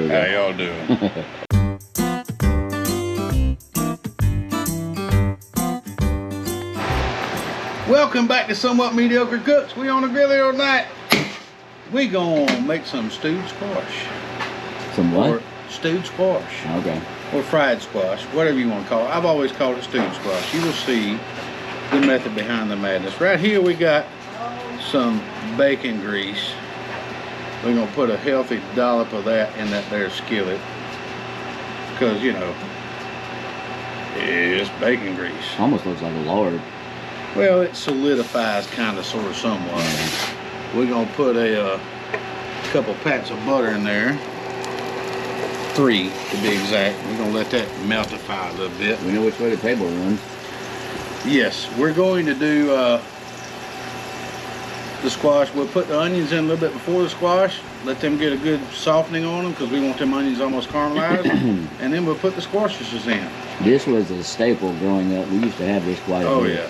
we go. How y'all doing? Welcome back to Somewhat Mediocre Cooks. We on the grill here tonight. We gonna make some stewed squash. Some what? Or stewed squash. Okay. Or fried squash, whatever you want to call it. I've always called it stewed squash. You will see the method behind the madness. Right here we got some bacon grease. We're gonna put a healthy dollop of that in that there skillet. Because, you know, it's bacon grease. Almost looks like a lard. Well, it solidifies kind of, sort of, somewhat. We're gonna put a couple pats of butter in there. 3 to be exact. We're gonna let that meltify a little bit. We know which way the table runs. Yes, we're going to do the squash. We'll put the onions in a little bit before the squash. Let them get a good softening on them because we want them onions almost caramelized. And then we'll put the squashes in. This was a staple growing up. We used to have this quite a bit. Oh yeah.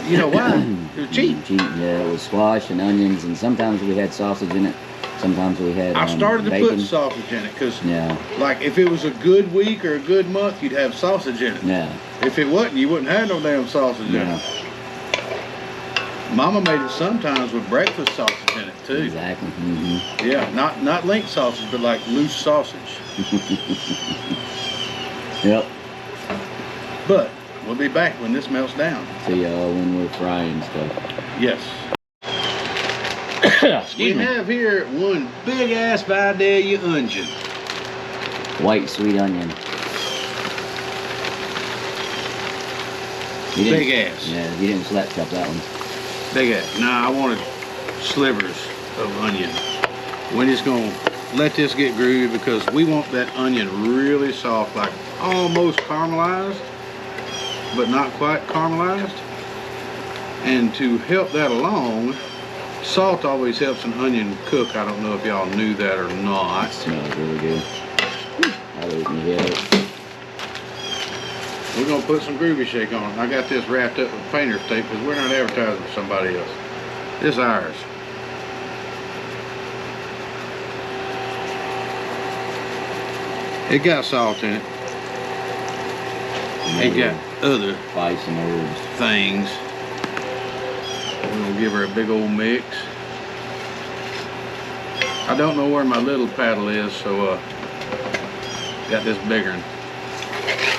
You know why? It was cheap. Cheap, yeah. It was squash and onions, and sometimes we had sausage in it. Sometimes we had I started to bacon. put sausage in it because, Yeah. like, if it was a good week or a good month, you'd have sausage in it. Yeah. If it wasn't, you wouldn't have no damn sausage in Yeah. it. Mama made it sometimes with breakfast sausage in it too. Exactly. Mm-hmm. Yeah, not link sausage, but like loose sausage. Yep. But we'll be back when this melts down. See y'all when we're frying stuff. Yes. We have here one big ass Vidalia onion. White sweet onion. You didn't- Big ass. Yeah, you didn't slap chop that one. Big ass. Nah, I wanted slivers of onion. We're just gonna let this get groovy because we want that onion really soft, like almost caramelized, but not quite caramelized. And to help that along, salt always helps an onion cook. I don't know if y'all knew that or not. It smells really good. I'll open it up. We're gonna put some groovy shake on it. I got this wrapped up with painter's tape because we're not advertising for somebody else. This is ours. It got salt in it. It got other Spice and herbs. things. We're gonna give her a big old mix. I don't know where my little paddle is, so got this bigger one.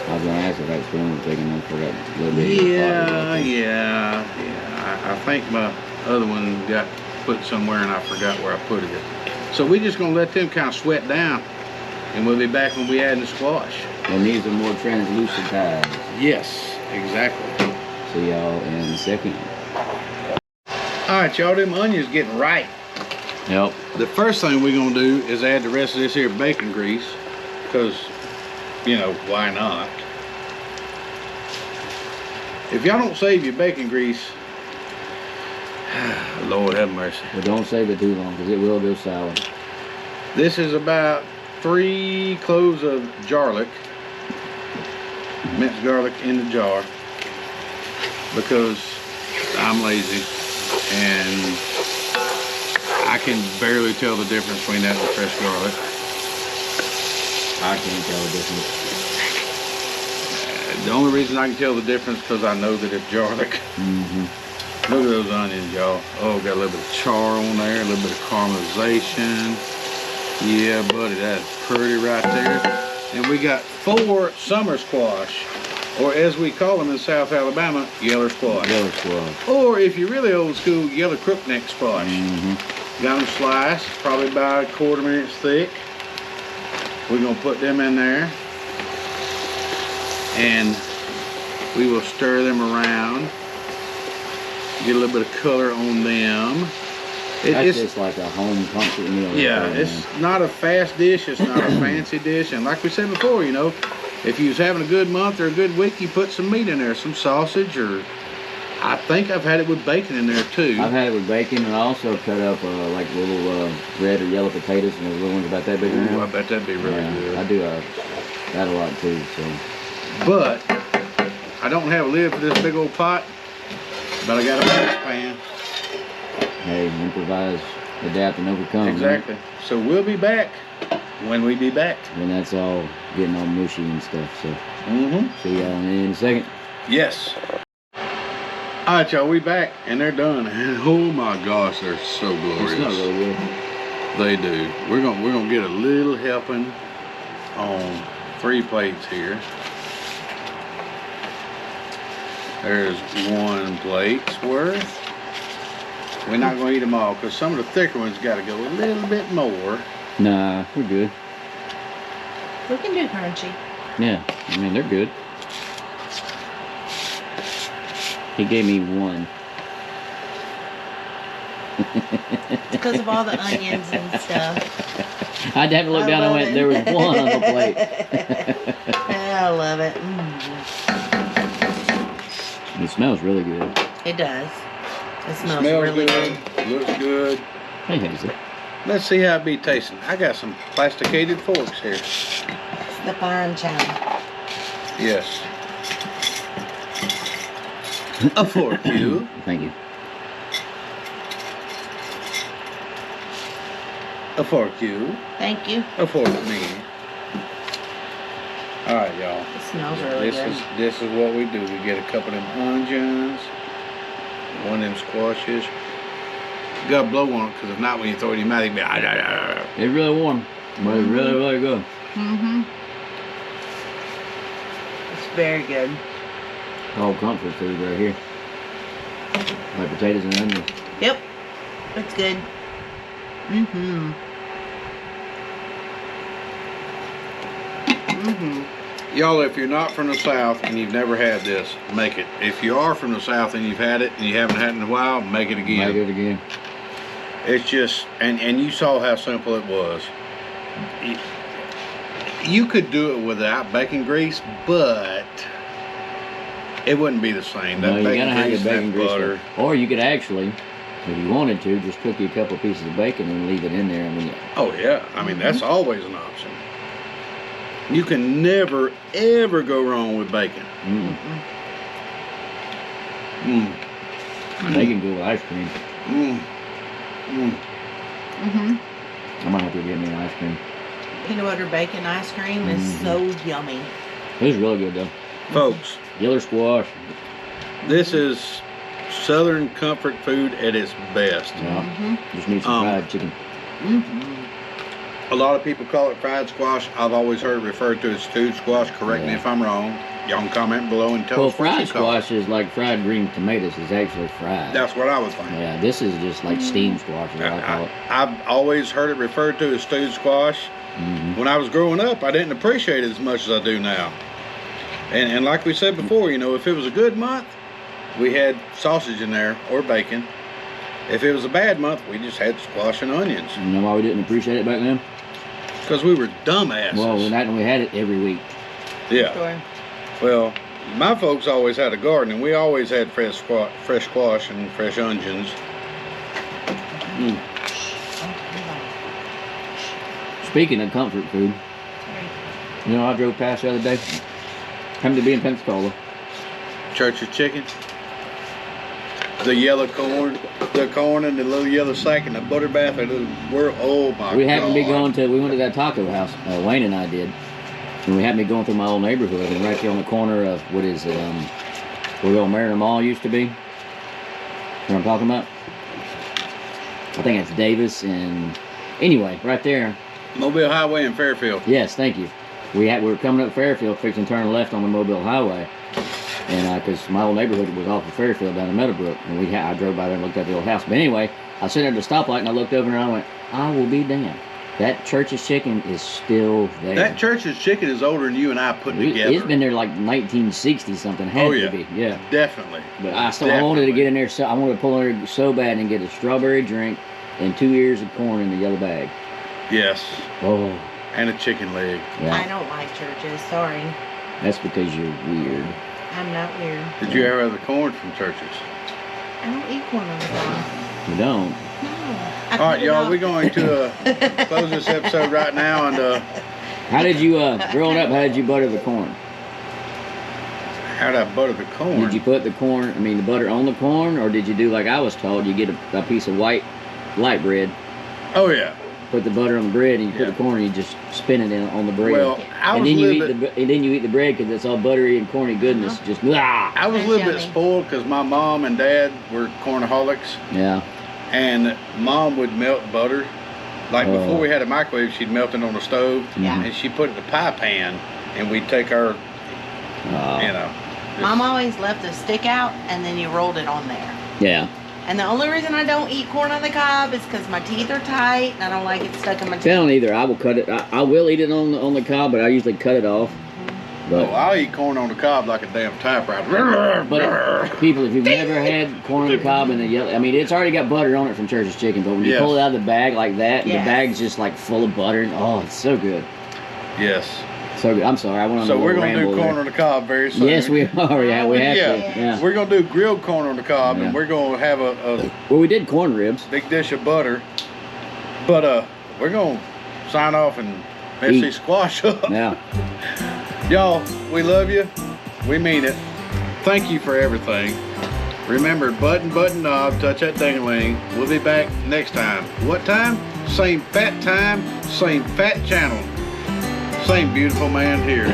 I was gonna ask if that spoon was big enough for that little bit. Yeah. I think my other one got put somewhere and I forgot where I put it. So we're just gonna let them kind of sweat down, and we'll be back when we add the squash. And these are more translucent ties. Yes, exactly. See y'all in a second. All right, y'all, them onions getting ripe. Yep. The first thing we're gonna do is add the rest of this here bacon grease, because, you know, why not? If y'all don't save your bacon grease, Lord have mercy. But don't save it too long because it will go sour. This is about 3 cloves of garlic, minced garlic in the jar, because I'm lazy and I can barely tell the difference between that and fresh garlic. I can't tell the difference. The only reason I can tell the difference because I know that it's garlic. Mm-hmm. Look at those onions, y'all. Oh, got a little bit of char on there, a little bit of caramelization. Yeah, buddy, that's pretty right there. And we got 4 summer squash, or as we call them in South Alabama, yeller squash. Yellow squash. Or if you're really old school, yellow crookneck squash. Mm-hmm. Got them sliced, probably about a 1/4 inch thick. We're gonna put them in there, and we will stir them around. Get a little bit of color on them. That's just like a home comfort meal. Yeah, right there, it's man. not a fast dish, it's not a fancy dish, and like we said before, you know, if you was having a good month or a good week, you put some meat in there, some sausage, or I think I've had it with bacon in there too. I've had it with bacon, and I also cut up like little red or yellow potatoes, and those little ones about that big Ooh, around. I bet that'd be really good. I do that a lot too. So, But I don't have a lid for this big old pot, but I got a brass pan. hey, improvise, adapt, and overcome. Exactly. So we'll be back when we be back. When that's all getting all mushy and stuff. So, Mm-hmm. see y'all in a second. Yes. All right, y'all, we back, and they're done. And oh my gosh, they're so glorious. It's not really good. They do. We're gonna get a little helping on 3 plates here. There's 1 plate's worth. We're not gonna eat them all because some of the thicker ones got to go a little bit more. Nah, we're good. We can do crunchy. Yeah, I mean, they're good. He gave me 1. Because of all the onions and stuff. I'd have to look down and went, there was 1 on the plate. I love it. It smells really good. It does. It smells Smells really good. Looks good. Hey, Hazel. Let's see how it be tasting. I got some plasticated forks here. It's the fine china. Yes. A fork, you. Thank you. A fork, you. Thank you. A fork, me. All right, y'all. It smells really good. This is what we do. We get a couple of them onions, 1 of them squashes. You gotta blow on it, because if not, when you throw it in your mouth, you'll be It's really warm, but it's really, really good. Mm-hmm. It's very good. All comfort food right here. Like potatoes and onions. Yep. It's good. Mm-hmm. Mm-hmm. Y'all, if you're not from the South and you've never had this, make it. If you are from the South and you've had it and you haven't had it in a while, make it again. Make it again. It's just, and you saw how simple it was. You could do it without bacon grease, but it wouldn't be the same. No, That you bacon gotta have grease, your bacon that grease. butter. Or you could actually, if you wanted to, just cook you a couple pieces of bacon and leave it in there. I mean, Oh yeah, I mean that's always an option. You can never ever go wrong with bacon. Bacon good with ice cream. Mm-hmm. I might have to get me an ice cream. Peanut butter bacon ice cream is so yummy. It was really good though. Folks, Yellow squash. this is Southern comfort food at its best. Yeah. Just need some fried chicken. A lot of people call it fried squash. I've always heard it referred to as stewed squash. Correct me if I'm wrong. Y'all can comment below and tell Well, us what fried you call it. squash is like fried green tomatoes. It's actually fried. That's what I was thinking. Yeah, this is just like steamed squash is what I call it. I've always heard it referred to as stewed squash. When I was growing up, I didn't appreciate it as much as I do now. And like we said before, you know, if it was a good month, we had sausage in there or bacon. If it was a bad month, we just had squash and onions. You know why we didn't appreciate it back then? Because we were dumbasses. Well, we had it every week. Yeah. Sure. Well, my folks always had a garden, and we always had fresh squash and fresh onions. Speaking of comfort food, you know, I drove past the other day. Happened to be in Pensacola. Church's chicken. The yellow corn, and the little yellow sack and the butter bath. Oh my God. We happened to be we went to that taco house, Wayne and I did. And we happened to be going through my old neighborhood, and right there on the corner of, what is it, where the old Mariner Mall used to be. You know what I'm talking about? I think it's Davis, and anyway, right there. Mobile Highway in Fairfield. Yes, thank you. We were coming up Fairfield, fixing to turn left on the Mobile Highway. And because my old neighborhood was off of Fairfield down in Meadowbrook, and I drove by there and looked at the old house. But anyway, I was sitting at the stoplight and I looked over and I went, I will be damned. That Church's chicken is still there. That Church's chicken is older than you and I put together. It's been there like 1960 something. Had to be, yeah. Definitely. But I wanted to get in there. So I wanted to pull in there so bad and get a strawberry drink and 2 ears of corn in the yellow bag. Yes. Oh. And a chicken leg. Yeah. I don't like Church's. Sorry. That's because you're weird. I'm not weird. Did you ever have the corn from Church's? I don't eat corn on the dog. You don't? No. All right, y'all, we're going to close this episode right now. And how did you, growing up, how did you butter the corn? How did I butter the corn? Did you put the butter on the corn, or did you do like I was told, you get a piece of white light bread? Oh, yeah. put the butter on the bread, and you put the corn, and you just spin it on the bread. Well, I and was then a you little eat and then you eat the bread because it's all buttery and corny goodness. Just I was a little bit spoiled because my mom and dad were cornaholics. Yeah. And Mom would melt butter. Like before we had a microwave, she'd melt it on the stove. Yeah. And she put it in the pie pan, and we'd take our, you know. Mom always left a stick out, and then you rolled it on there. Yeah. And the only reason I don't eat corn on the cob is because my teeth are tight, and I don't like it stuck in my teeth. I don't either. I will cut it. I will eat it on the cob, but I usually cut it off. But, I'll eat corn on the cob like a damn typewriter. But people, if you've never had corn on the cob and the yellow, I mean, it's already got butter on it from Church's Chicken, but when you pull it out of the bag like that, the bag's just like full of butter. Oh, it's so good. Yes. So good. I'm sorry, I went on So a we're little going to do ramble corn there. on the cob very soon. Yes, we are. Yeah, we have to. Yeah. We're going to do grilled corn on the cob, and we're going to have a well, we did corn ribs. big dish of butter. But we're going to sign off and mess these squash up. Yeah. Y'all, we love you. We mean it. Thank you for everything. Remember, button, knob, touch that ding-a-ling. We'll be back next time. What time? Same fat time, same fat channel. Same beautiful man here.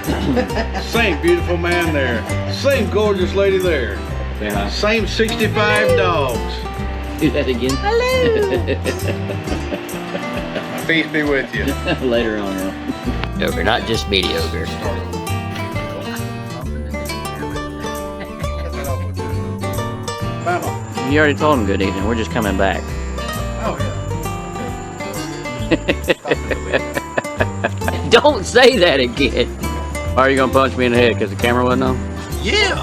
Same beautiful man there. Same gorgeous lady there. Yeah. Same 65 dogs. Do that again. Hello. Peace be with you. Later on, yeah. Mediocre, not just mediocre. Mama. You already told him good evening. We're just coming back. Oh, yeah. Don't say that again. Why are you gonna punch me in the head? Because the camera wasn't on? Yeah.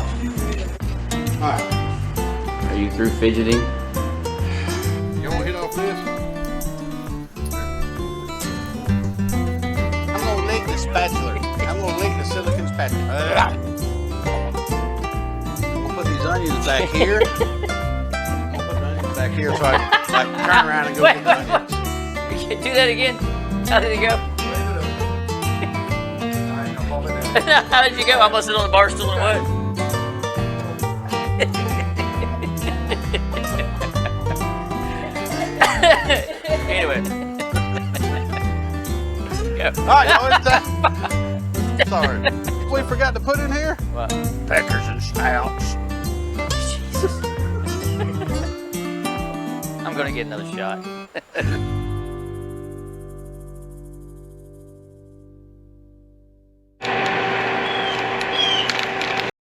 All right. Are you through fidgeting? You want to hit off this? I'm going to lick the spatula. I'm going to lick the silicone spatula. I'm going to put these onions back here. I'm going to put the onions back here so I can turn around and go get the onions. Do that again. How did it go? How did you go? I must sit on the bar stool and what? Anyway. Go. Alright, y'all, it's that. Sorry. We forgot to put in here? What? Peckers and snouts. I'm gonna get another shot.